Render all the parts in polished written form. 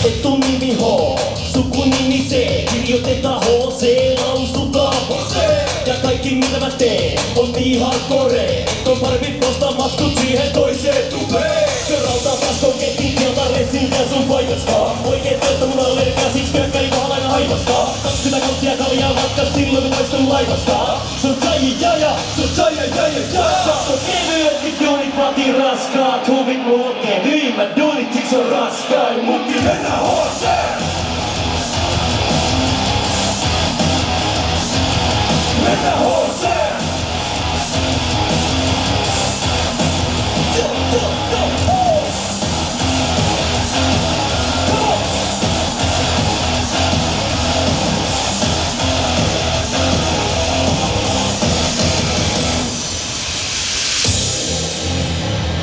Etunimi H, sukunimi C, kirjoitetaan HC, lausutaan HC. Ja kaikki mitä mä teen on niin hardcore, on parempi posta matkut siihen toiseen tupeen. Se rautaa taas kettiin kieltä resinkä sun paikasta. Oikein työtä mun allergia, siksi pyökkäri vaan aina haivasta. 20 kauttia kaljaa matkas silloin kun poistun laivasta. Se on jaija, se on jaija. On kevyetkin duunit vaatii raskaat huvit mulla on kevyimmät duunit, siksi on raskain muki. Mennään HC! Mennään HC!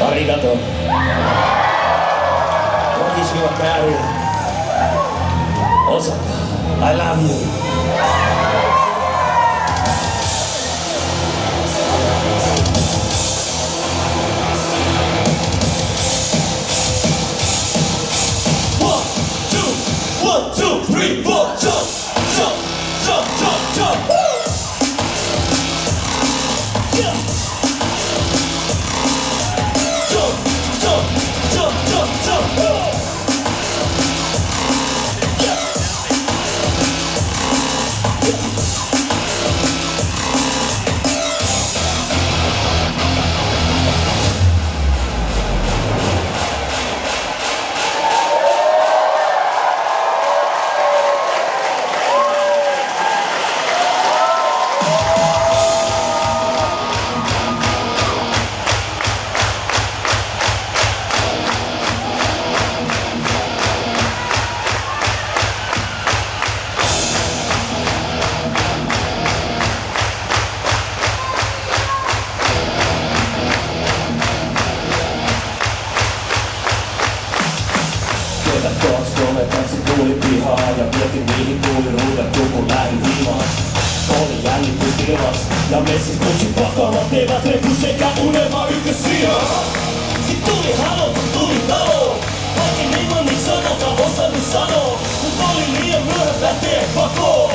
Arigato. Konnichiwa Kari. Osaka, I love you. One, two, three, four, jump, jump, jump, jump, jump. Yeah. Jump, jump, jump, jump, jump. Yeah. Tuli pihaa ja mietin mihin tuli ruudat joku lähiviivas. Oli jännitystilas ja messis pussit pakamat eivät repu sekä unelma ykkössijaa. Sit tuli halo, tuli talo. Kaiken englanniksi sanotaan osannut sanoo. Mut oli liian myöhäs lähtee pakoon.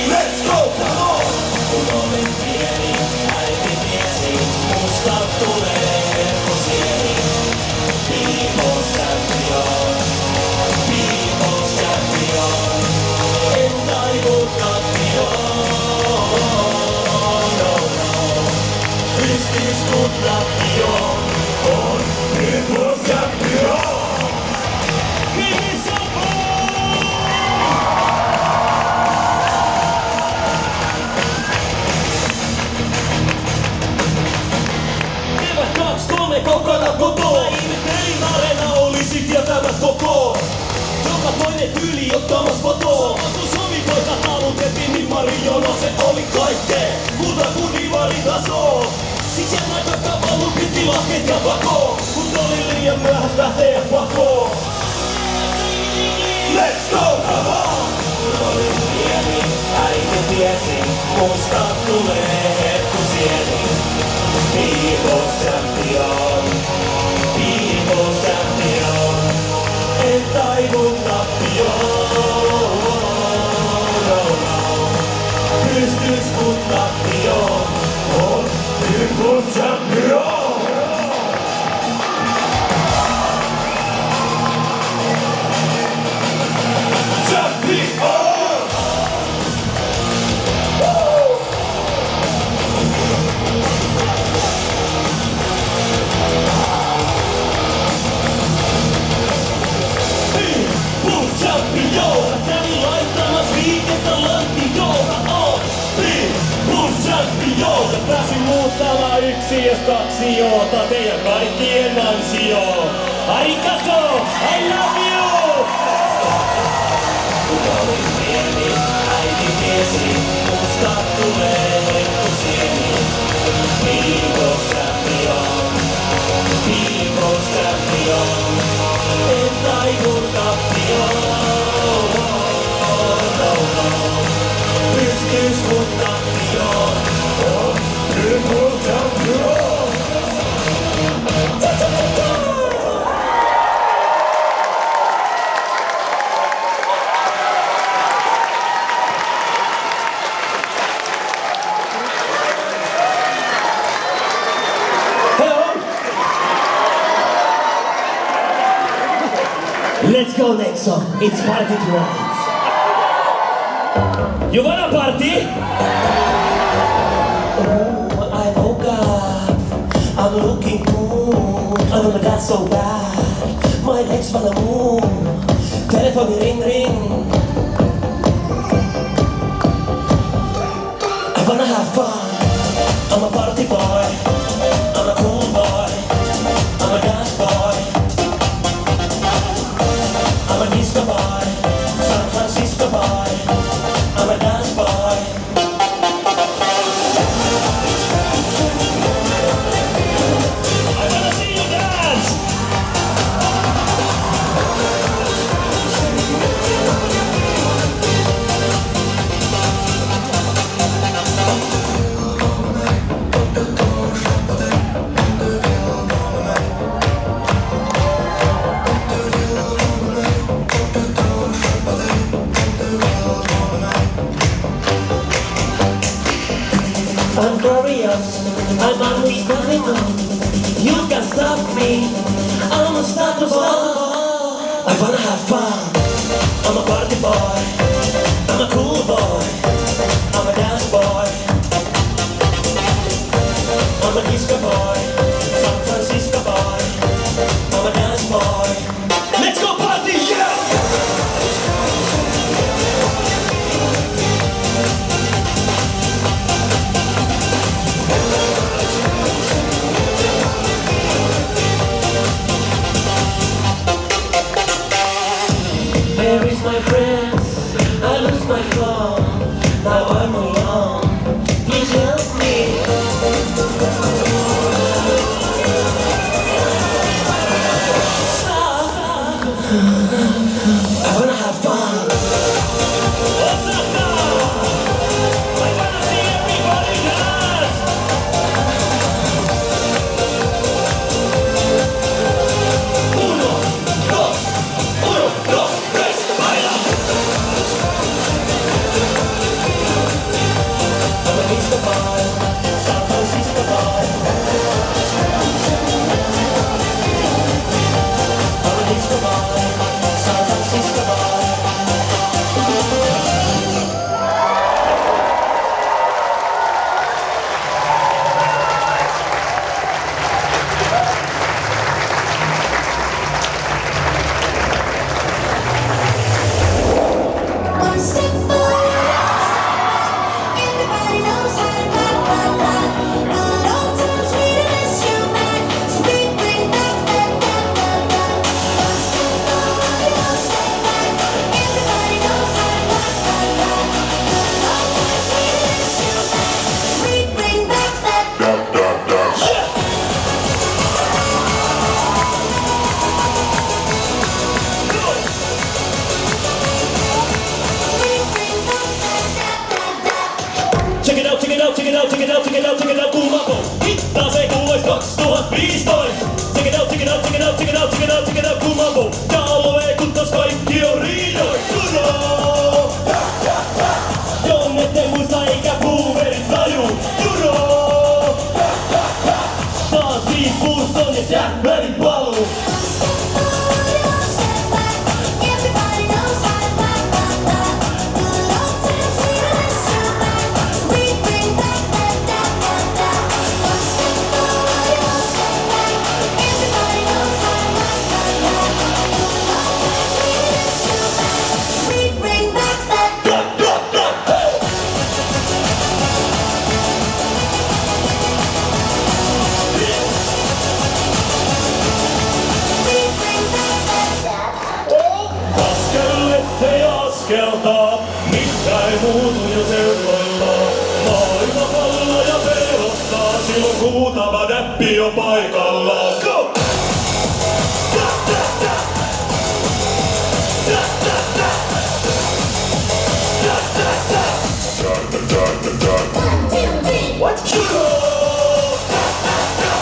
Let's go, come on! Kun olin pieni, äiti tiesi, musta tulee herkosieni. People's champion. Kokona kotoa. Ihmettelin areena olisi kieltävät koko. Joka toinen tyyli ottamas fotoa. Sama kun sovipoika talutettiin, niin Mariono se oli kaikkeen muuta kuin divaritasoa. Siksi en aika kavallu piti lahkeet ja pakoo. Mut oli liian myöhäs lähteä pakoon. Let's go, come on! Kun olin pieni, äiti tiesi, musta tulee herkkusieni. People's champion, people's champion. En taivun tappioon, no no. Pystys kun tappioon, on people's champion. Champion! Kävin laittamas liikettä lantioota on Plus Champion. Pääsin muuttamaan yksi jos kaksi joota teidän kaikkien ansio. Arigato, I love you! Kun olin pieni, äiti tiesi, musta tulee herkkusieni. People's champion, people's champion. En taivun tappioon. Pystys kun tappioon on people's champion. Let's go next song. It's party tonight. You wanna party? When I woke up, I'm looking good. Oh my God, so bad. My legs wanna move. Telephone ring ring. I wanna have fun. I'm a party boy. I'm a cool boy. I'm a dance boy. I'm a disco boy. San Francisco boy. I'm a dance boy. I wanna see you dance. I'm glorious, I'm unstoppable. You can stop me, I'm unstoppable. I wanna have fun, I'm a party boy. I'm a cool boy, I'm a dance boy. I'm a disco boy, San Francisco boy. I'm a dance boy. Let's go party, yeah! Where is my friends? I lose my phone. Now I'm alone. Please help me. Stop. I wanna have fun. What's up now? I wanna see everybody dance. Uno, dos, tres, baila. I'm a disco boy, San Francisco boy. I'm a disco boy, San Francisco boy. One step forward, everybody knows how to clap, clap, clap. Good old times, we miss you back, so we bring back that, that, that, that. One step forward, one step back, everybody knows how to clap, clap, clap. Good old times, we miss you back, so we bring back that. We bring back that, Check it out, check it out, check it out, check it out, check it out, check it out, kuumako. Hittaa se kuulois 2015. Check it out, check it out, check it out, check it out, check it out, check it out, kuumako. Ja alueen kuntos kaikki on riidoin. Juro! Jonnette muista eikä boomerit taju. Juro! Taas 5 puuston ja Jackmanin paluu. everybody knows how to clap, clap, clap. Good old times, we miss you back, so we bring back that, that, that, that. One step forward, one step back, everybody knows how to clap, clap, clap. Good old times, we miss you back, so we bring back that. We bring back that. Askel ettei askeltaa, mitkä ei muutu jo seuroillaan. Maailmapallo ja pelottaa, silloin huutava näppi on paikallaan. Go! Da, da, da. Da, da, da. Da, da, da. What? Juro! Da, da, da.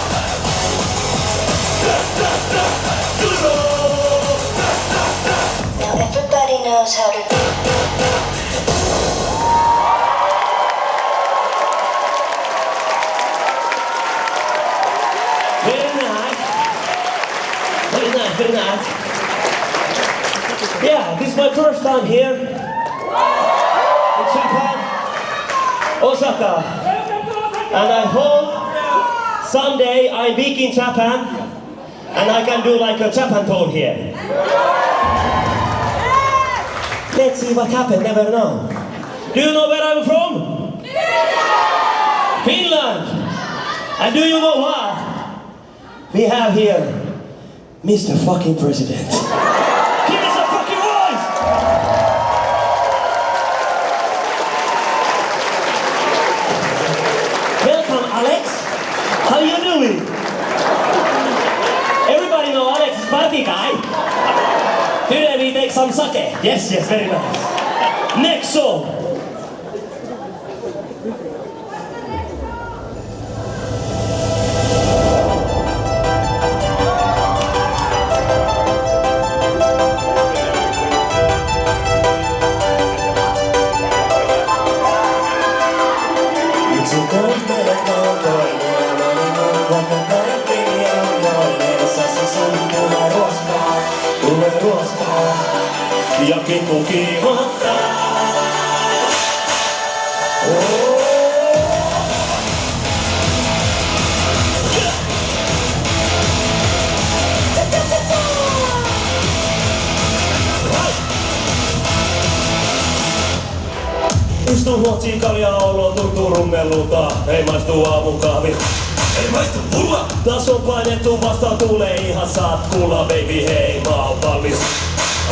Da, da, da. Juro! Now everybody knows how to do. Very nice. Very nice, very nice. Yeah, this is my first time here in Japan, Osaka, and I hope someday I'm big in Japan and I can do like a Japan tour here. Let's see what happens, never know. Do you know where I'm from? Finland! And do you know what? We have here Mr. fucking President. Give us a fucking voice! Welcome, Alex. How you doing? Everybody know Alex is party guy. Today we take some sake. Yes, very nice. Next song. Ja kipu kiihottaa. Istun Ruotsiin kaljaa tuntuu rummellulta. Ei maistu aamukahvi. Ei maistu mulla. Taas on painettu vastaan tulee ihan saat kuulla baby hei mä oon valmis.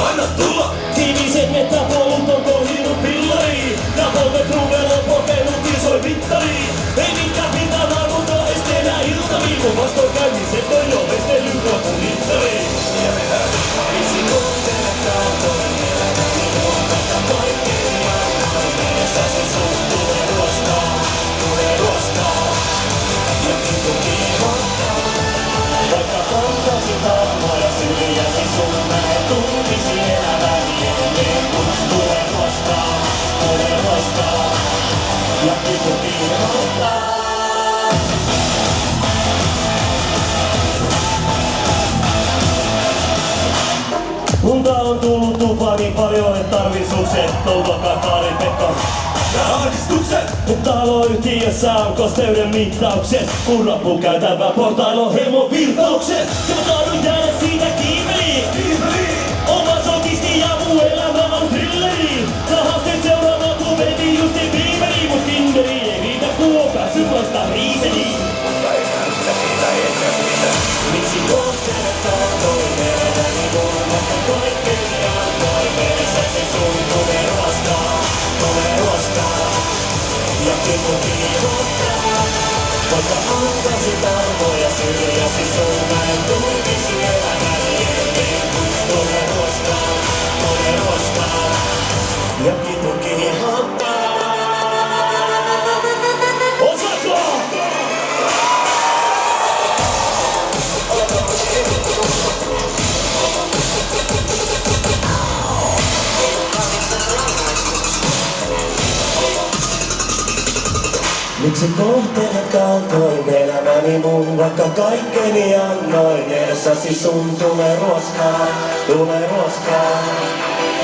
Anna tulla! Tiiviset mettäpoulut on kohinut pillariin. Ja polvet rummella on pokenut isoi mittariin. Ei mitkään pitää naarmuta esteenä iltaviin. Kun vastoinkäynniset on jo vestellyt lopun mittariin. Ja me hälyttäisi kohteelle kaatoin. Elämäni on vaikka kaikkein annoin. Meessä se sun tulee ruoskaa. Ja kipu kiihottaa. Vaikka kantasit armoja syljäsi sun mä en tuntisi elämäni ennen kun tulee ruoskaa. Ja kipu kiihottaa. Lunta on tullut tupaan niin paljon, et tarvii sukset. Touvakaan Kaarin Pekka. Ja ahdistukset! Mutta taloyhtiössä on kosteuden mittaukset. Kun rappu käytävä portailla on hemovirtaukset. Ja mä tahdon jäädä siitä kiimeliin. Oma sokisti ja muu elämä on thrilleri. Sä haasteet seuraavaan kun meni Justin Bieberiin. Mut Tinderi ei riitä kun on päässyt vasta riiseliin. Mutta ei näytä siitä eikä mitä. Miksi kohteelle kaatoin elämäni mun vaikka kaikkein annoin. Mielessä se sun tulee ruoskaa. Ja kipu kiihottaa. Vaikka antaisit arvoja syrjäsi sun mä en tuntisi elämäni ennen kun tulee ruoskaa. Ja kipu kiihottaa. Osako! Miksi kohtelet kaltoin elämäni mun, vaikka kaikkeni annoin. Edessäsi sun tulee ruoskaa.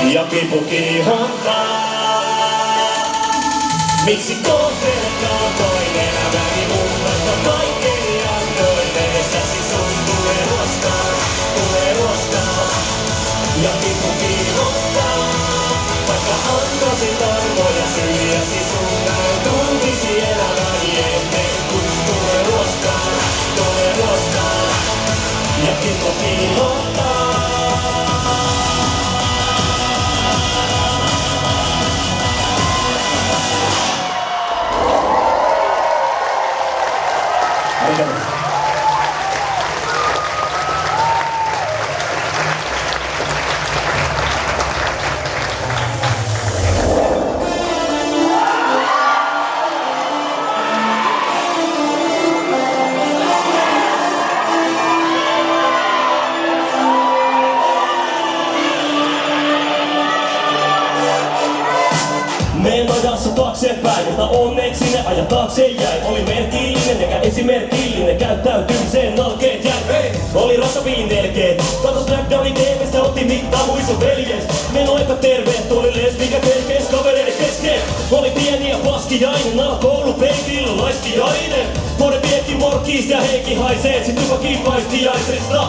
Ja kipu kiihottaa. Miksi kohtelet kaltoin elämäni mun, vaikka kaikkeni annoin. Edessäsi sun tulee ruoskaa. Ja kipu kiihottaa. Vaikka antaisit armoja syljäsi sun mä en tuntisi elämäni ennen kun tulee ruoskaa. Ja kipu kiihottaa. Taaksepäin, mutta onneksi ne ajan taakse jäi. Oli merkillinen eikä esimerkillinen, käyttäytymiseen nalkeet jäi. Oli rassapiin nelkeet, katos Blackdownin TVstä otti mittaa muissa veljes. Meno epäterveet oli lesbikä kerkees kavereiden kesken. Oli pieni ja paskiainen, alakoulupenkillä laiskiainen. Moni piekki morkkiis ja henki haisee, sit tupakin paistiaisesta.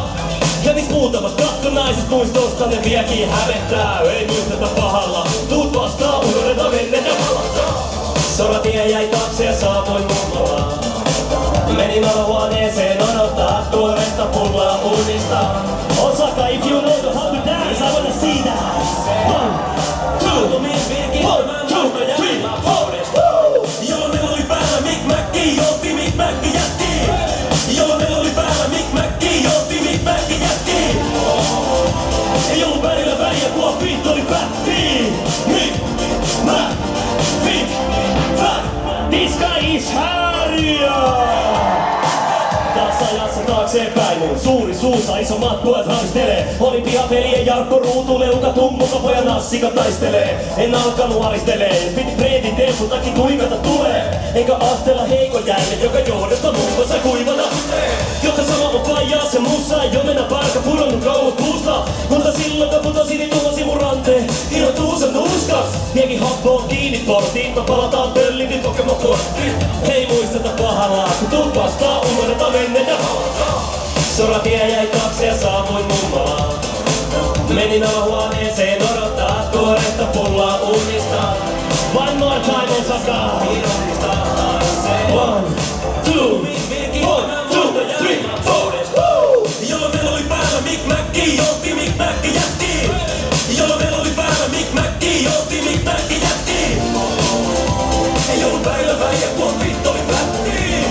Ja mis muutamat katkonaiset muistosta ne vieläkin hävettää. Ei muisteta pahalla, tuut vastaan, unohdeta menneen ja palataan. Soratie jäi taakse ja saavuin mummolaan. Menin olohuoneeseen odottaa tuoretta pullaa uunista. Osaka, if you know how to dance, I wanna see that. 1, 2, 3, 4. Jolloin meillä oli päällä Mick Macki, jolti Mick Macki jätki. Jolloin meillä oli päällä Mick Macki, jolti Mick Macki jätki. Ei ollut välillä väliä, kun beat oli pättii. Mick Macki, fat. This guy is Harja! Tässä ajassa taaksepäin mun suuri suusa, isommat puolet ravistelee. Oli pihapelien Jarkko Ruutu, leuka tummukapo ja nassika taistelee. En alkanut aristelee, jos piti Freedin temputakin kuivata tulee. Enkä astella heikon jälleen, joka johdosta mummassa kuivata. Jotta sama on vaijaa se mussa, jo mennä parka pudonnut kauas puusta. Mutta silloin kun putosin, niin tuhosi mun ranteen. Irrotuu sen nuuskas. Viekin happoon kiinni portiin, mä palataan pöllitin Pokemon korttiin. Ei muisteta pahalla, kun tuut vastaan, unohdeta menneen ja palataan. Soratie jäi taakse ja saavuin mummolaan. Menin olohuoneeseen odottaa tuoretta pullaa uunista. One more time, Osaka! 1, 2, 3, 4. Jolloin meillä oli päällä Mick Macki, jolti Mick Macki jätki. Jolloin meillä oli päällä Mick Macki, jolti Mick Macki jätki. Ei ollut välillä väliä, kun beat oli pättii.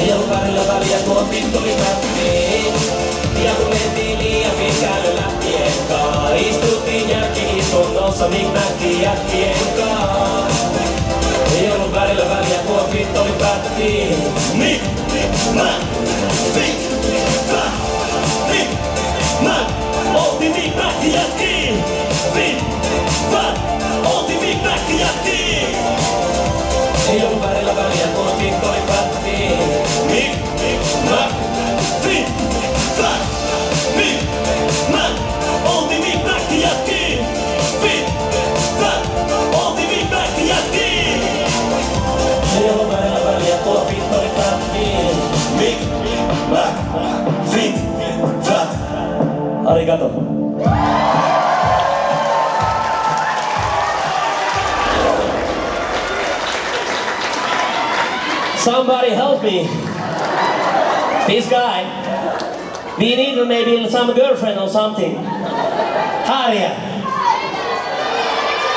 Ei ollut välillä väliä, kun beat oli pättii. Ja kun mentiin liian pitkälle lähtien kaa, istuttiin jälki-istunnossa Mick Macki jätkien kaa. Ei ollut välillä väliä, kun beat oli pättii. Mick Macki, fat. Mick Macki, oltiin Mick Macki jätkiin. Mick Macki, oltiin Mick Macki jätkiin. Ei ollut välillä väliä, kun beat oli pättii. Mick Macki, fat. Mick Macki, oltiin Mick Macki jätkiin. Mick Macki, oltiin Mick Macki jätkiin. Ei ollut välillä väliä, kun beat oli pättii. Mick Macki, fat. Arigato. Somebody help me. This guy. We need maybe some girlfriend or something. Harja.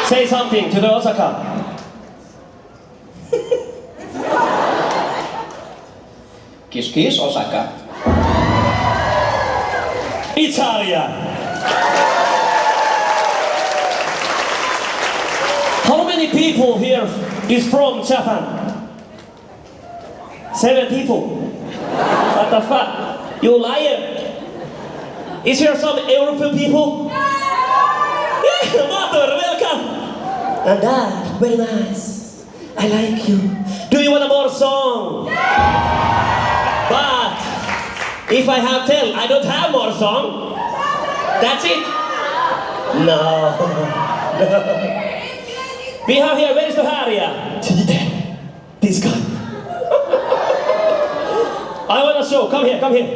Say something to the Osaka. Kiss kiss, Osaka. It's Harja. How many people here is from Japan? 7 people. What the fuck? You liar. Is here some European people? Yeah, Matur, welcome. And that, very nice. I like you. Do you want a more song? But if I have tell, I don't have more song. That's it. No. We have here, where is the Harja? This guy. I want a show. Come here, come here.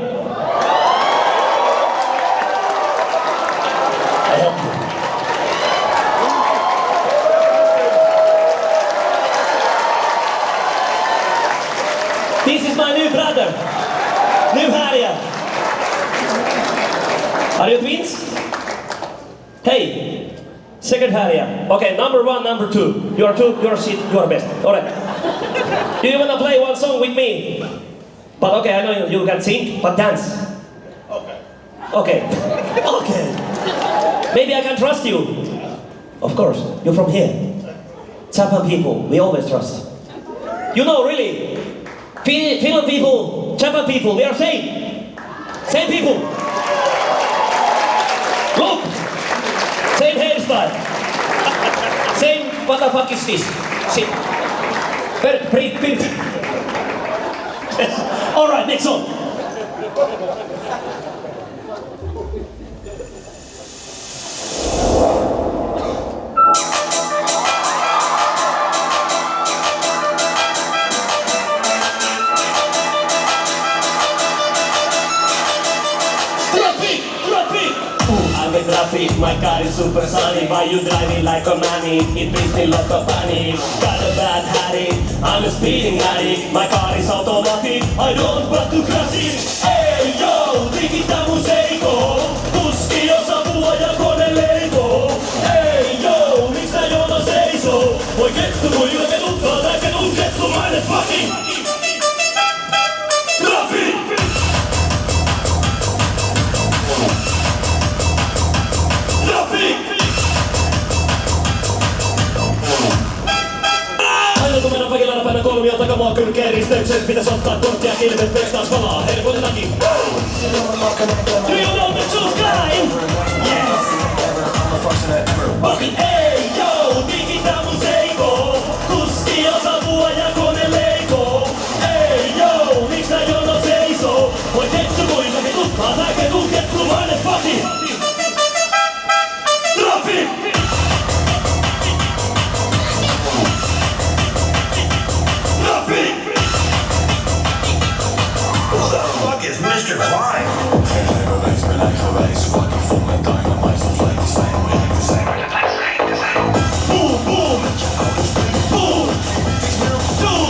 I help you. This is my new brother. New Harja. Are you twins? Hey, second Harja. Okay, number 1, number 2. You are 2, you are shit, you are best. Alright. Do you wanna play one song with me? But okay, I know you can sing, but dance. Okay. Okay. Maybe I can trust you. Of course, you're from here. Japan people, we always trust. You know, really, Finland people, Japan people, we are same. Same people. Look, same hairstyle. Same, what the fuck is this? Shit. Print. All right, next song. I'm in traffic, my car is super sunny. Why you driving like a manic? It brings me lot of panic. Got a bad habit, I'm a speeding addict. My car is automatic, I don't want to crash it. Hey yo, digita museiko. Kuski jos apua ja kone leiko. Hey yo, miksi tää jono seisoo? Voi kettu kuinka ketuttaa, tää ketun kettumainen fucking traffic! Aina kun mennään pakilla päinä kolmio takamaa kylkeen risteyksessä pitäis ottaa korttia kilvet myös taas palaa helpotetakin. Do you know the truth kind? Yes! Fucking ei yo, digita museiko. Kuski jos apua ja kone leiko. Ei yo, miks tää jono seisoo? Voi kettu kuinka ketuttaa tää ketun kettumainen fucking traffic! Who the fuck is Mr. Klein? Relax, fucking full of dynamite, sounds like the same, we like the same. Boom, boom, boom, boom,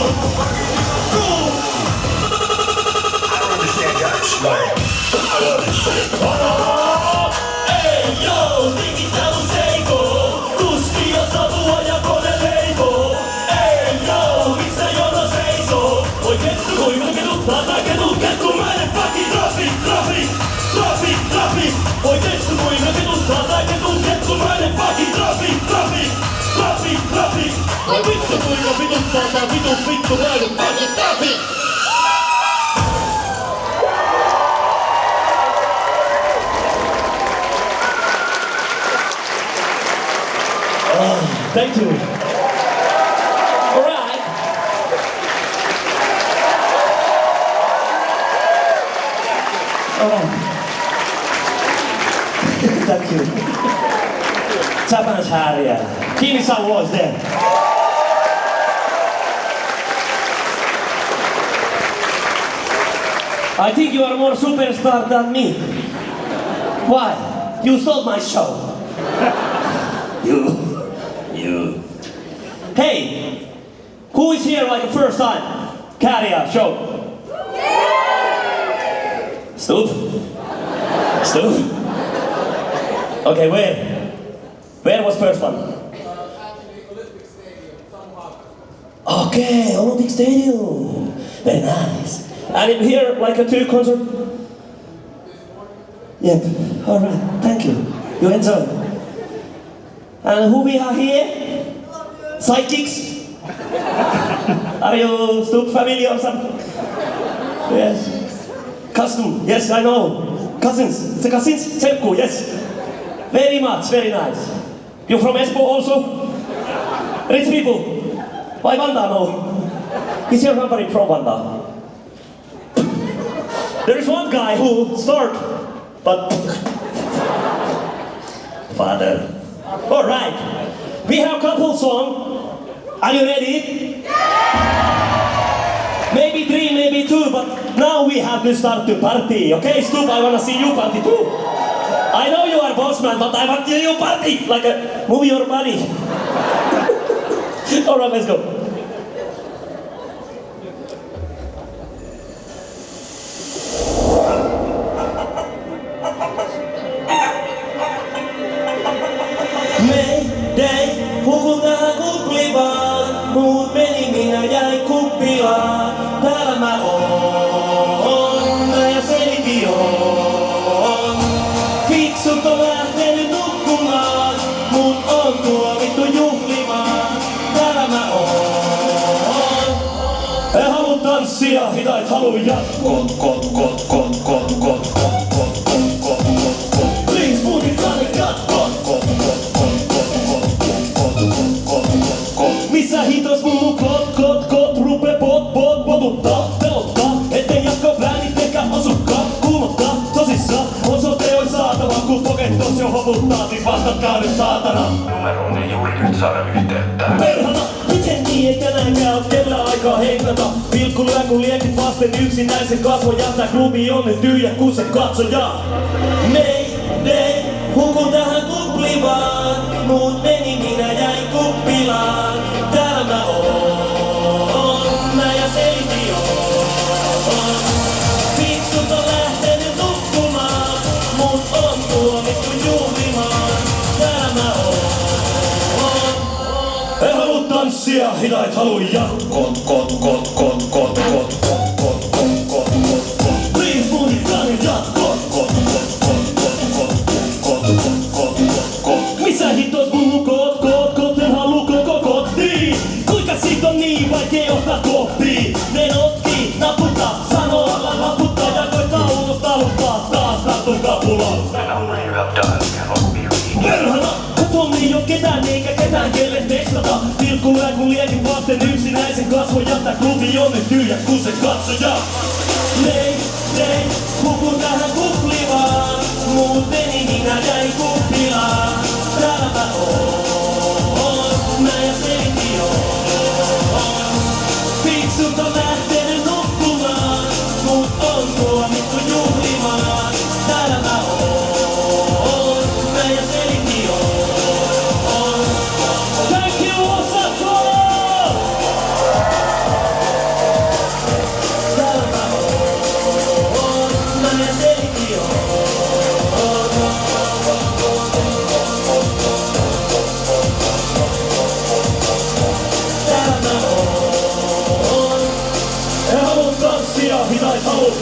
boom. I don't understand Dutch. Like, Ei yo, digita museiko. Kuski jos apua ja kone leiko. Ei yo, miks tää jono seisoo? Voi kettu kuinka ketuttaa tää kettumainen fucking traffic, traffic, traffic, traffic. Voi kettu kuinka ketuttaa tää kettumainen fucking traffic, traffic, traffic, traffic. Voi vittu kuinka vituttaa tää vittumainen fucking traffic. Thank you. All right. All right. Thank you. Japanese Harrier. Give me some words then. I think you are more superstar than me. Why? You stole my show. You. Hey, who is here like the first time? Carrier, show. Stoop. Okay, where? Where was first one? Okay, Olympic Stadium. Very nice. And in here, like a 2 concert? Yep. All right. Thank you. You enjoy. And who we are here? Sidekicks? Are you Stoop family or something? Yes. Custom. Yes, I know. Cousins. The cousins? Sepku, yes. Very much. Very nice. You from Espoo also? Rich people? Why Vanda? No. Is your company from Vanda? There is one guy who start, but father. All right, we have couple song. Are you ready? Maybe 3, maybe 2, but now we have to start the party. Okay, Stoop, I wanna see you party too. I know you are boss man, but I want you party like a move your body. All right, let's go. Hukutaan kuplivaan, muut meni, minä jäin kuppilaan. Täällä mä oon, mä ja selitin on. Fiksut on lähtenyt nukkumaan, mut on tuomittu juhlimaan. Täällä mä oon. En halua tanssia, hitait haluu jatkoa. Please put it on the cut. Missä hitos muu kot, rupe potuttaa, pelottaa, ettei jatko väänit eikä osukkaa, kuumottaa, tosissaan, osoite koputtaa, vastatkaa nyt saatana. Numeroon ei juuri nyt saada yhteyttä. Perhana, miten niin, että näinkään on kellä aikaa hengata? Pilkkulyö kun liekit vasten yksinäisen kasvoja. Tää klubi on nyt tyhjä kun se katsoja. Nei, hukun tähän kuplivaan. Muut meni, minä jäin kuppilaan. Täällä mä oon, mä ja Seliti oon. Fiksut on lähtenyt nukkumaan. Mut on tuomittu juhlimaan. Täällä mä oon. En halua tanssia, hidait haluu jatkot. Please mun ikäinen jatkot. Missä hitos mun kot, en haluu koko kotiin. Kuinka sit on niin vaikee ottaa koppii? Ne notkii, naputtaa, sanoo alla naputtaa ja koittaa unohtaa lupaa taas tartun kapulaan. The number you have dialed cannot be reached. Perhana, katon ei oo ketään eikä ketään kelle tekstata. Pilkkulyö kun liekin vasten yksinäisen kasvoja. Tää klubi on nyt tyhjä kun se katsoja. Nei, hukun tähän kuplivaan. Muut meni, minä jäin kuppilaan. Täällä mä oon, mä ja Seliti oon. Fiksut on lähtenyt nukkumaan. Mut on tuomittu juhlimaan. Täällä mä oon, mä ja Seliti oon. Thank you, Osako! Täällä mä oon, mä ja Seliti oon. Täällä mä oon. En halua tanssia, hidait haluu.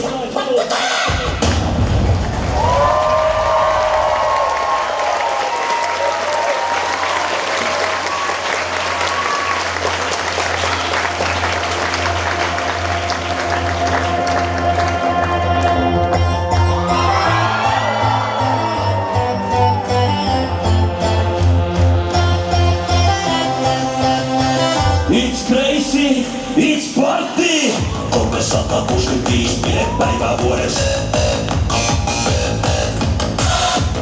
It's crazy, it's party! 365 bilepäivää vuodessa.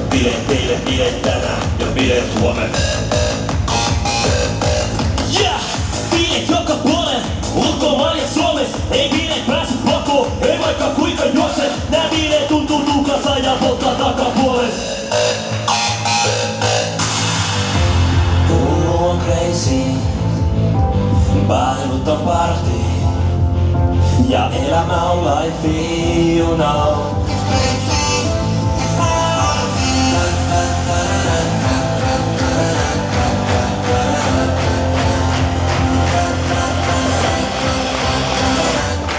Bileet teille, bileet tänään ja bileet huomenna. Yeah! Bileet joka puolella, ulkomaan ja Suomessa. Ei bileet pääsy pakoon, ei vaikka kuinka juokset. Nää bileet tuntuu tukassa ja polttaa takapuolessa. Hullu on crazy, päivät on party. Ja elämä on life, you know.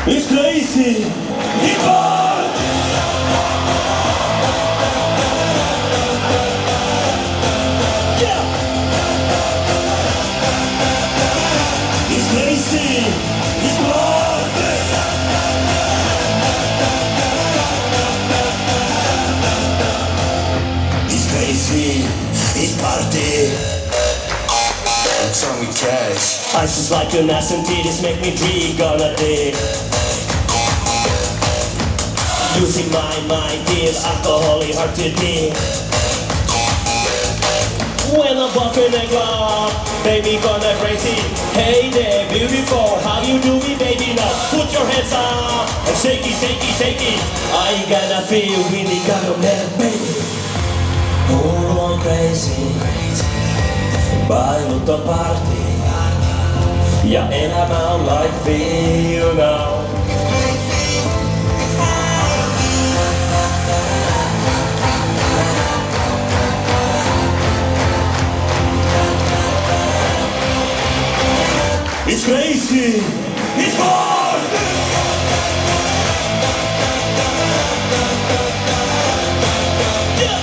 It's crazy, it's party! Yeah! It's crazy, it's party! It's crazy, it's party! It's on with cash. Ice is like an ass and titties make me drink on a day. Losing my mind, deal alcohol is hard to deal. When I'm walking a club, baby gonna crazy. Hey there, beautiful, how you doing, baby? Now put your hands up and shake it, shake it, shake it. I gonna feel really got a man, baby. Hullu on crazy, päivät on party. Ja elämä on life, you know. It's crazy, it's party! Yeah!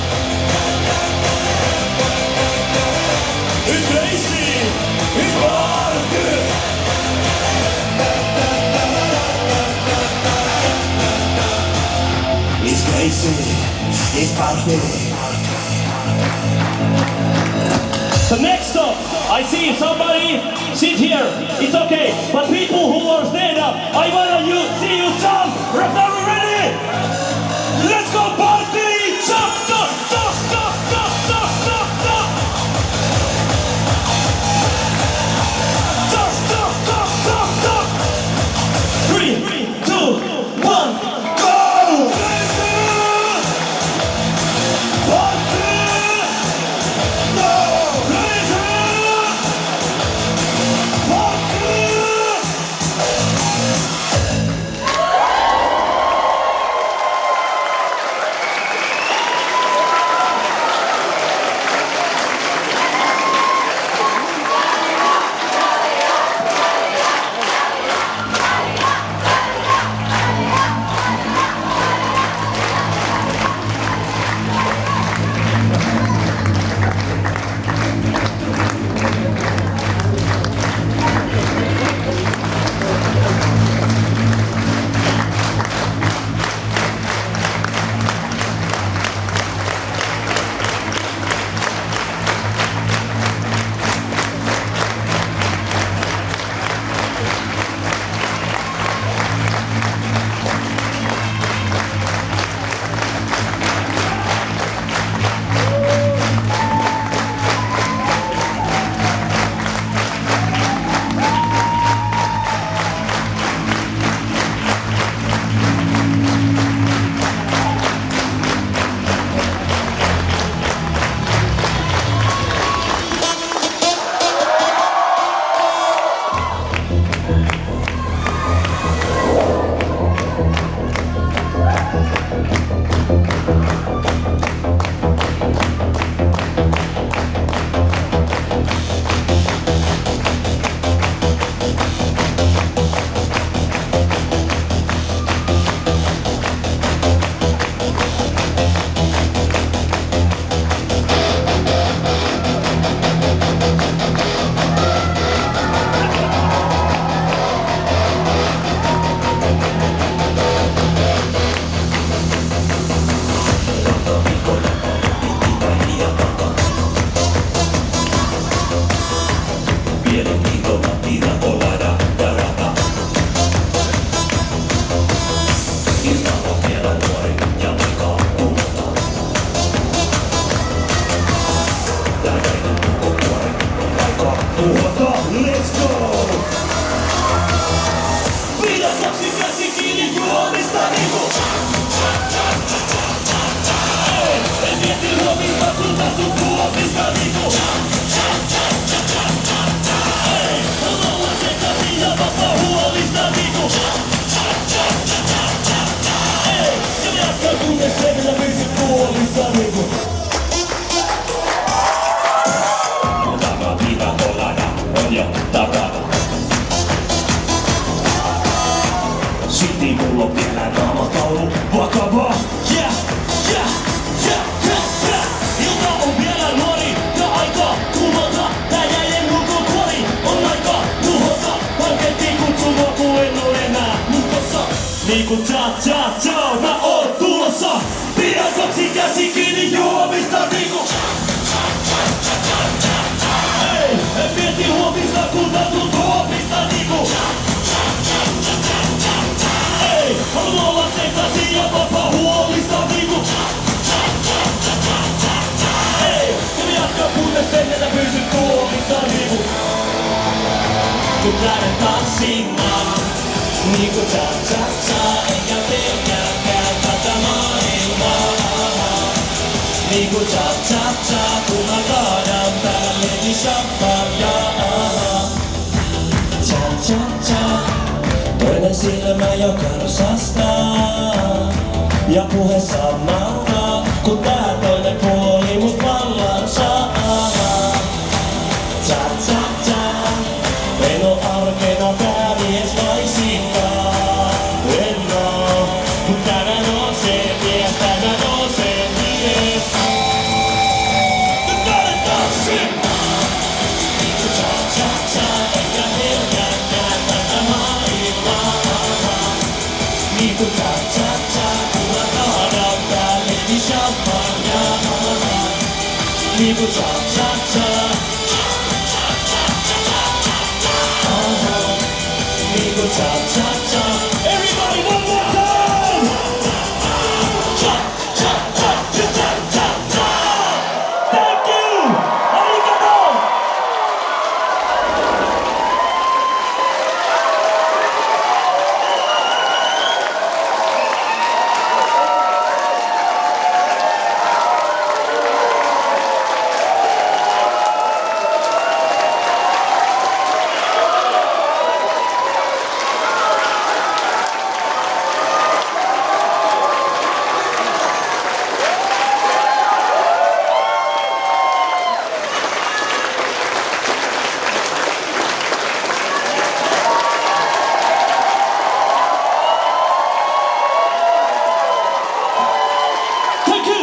It's crazy, it's party! It's crazy, it's party! So next up, I see somebody sit here. It's okay, but people who are stand up, I wanna see you jump. Are we ready? Let's go party! Jump, jump, jump, jump, jump, jump. sun tuomista niinku. Ei, mä olla sekaisin ja vapaa huolista niinku. Ei, ja mä jatkan kunnes selvillä pysyt tuomista niinku. Tämä viiva kolana on jo takana. Silti mulla on vielä naamataulu vakavaa. Yeah, yeah, yeah, yeah, yeah. Ilta on vielä nuori ja aika kumota. Tää jäiden ulkopuoli on aika tuhota. Pankettiin kutsu mua kun en oo enää nukossa. Niinku cha-cha-cha mä oon tulossa. Pidä kaksi käsi kiinni juomista niinku. Ei, en mieti huomista kun tautun tuomista niinku. Ei, haluan olla sekaisin ja vapaa huolista niinku. Ei, ja mä jatkan kunnes ennen mä pysyn tuomista niinku. Kun lähden tanssimaan, niinku cha-cha-cha, enkä pelkääkään tätä maailmaa. Niinku cha-cha-cha, kun mä kaadan päälleni champagnea. Cha-cha-cha. Toinen silmä joka rasastaa ja puhe saa nauraa, kun tää toinen puoli mut vallan saa. Cha-cha-cha, en oo arkena tää mies laisinkaan. En oo, mut tänään on se mies, tänään on se mies. Nyt lähden tanssimaan, niinku cha-cha-cha, enkä pelkääkään tätä maailmaa. Niinku cha-cha-cha, kun mä kaadan päälleni champagnea. Niinku cha-cha-cha. Niinku cha-cha-cha. Everybody one more time! Cha-cha-cha-cha-cha-cha. Thank you! Arigato! Thank you!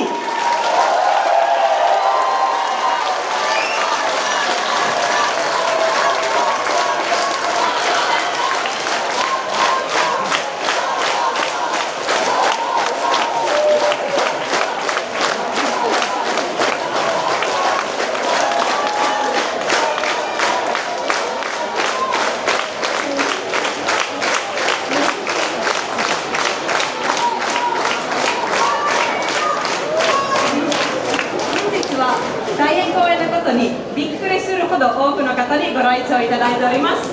本日は開演公演のことにびっくりするほど多くの方にご来場いただいております。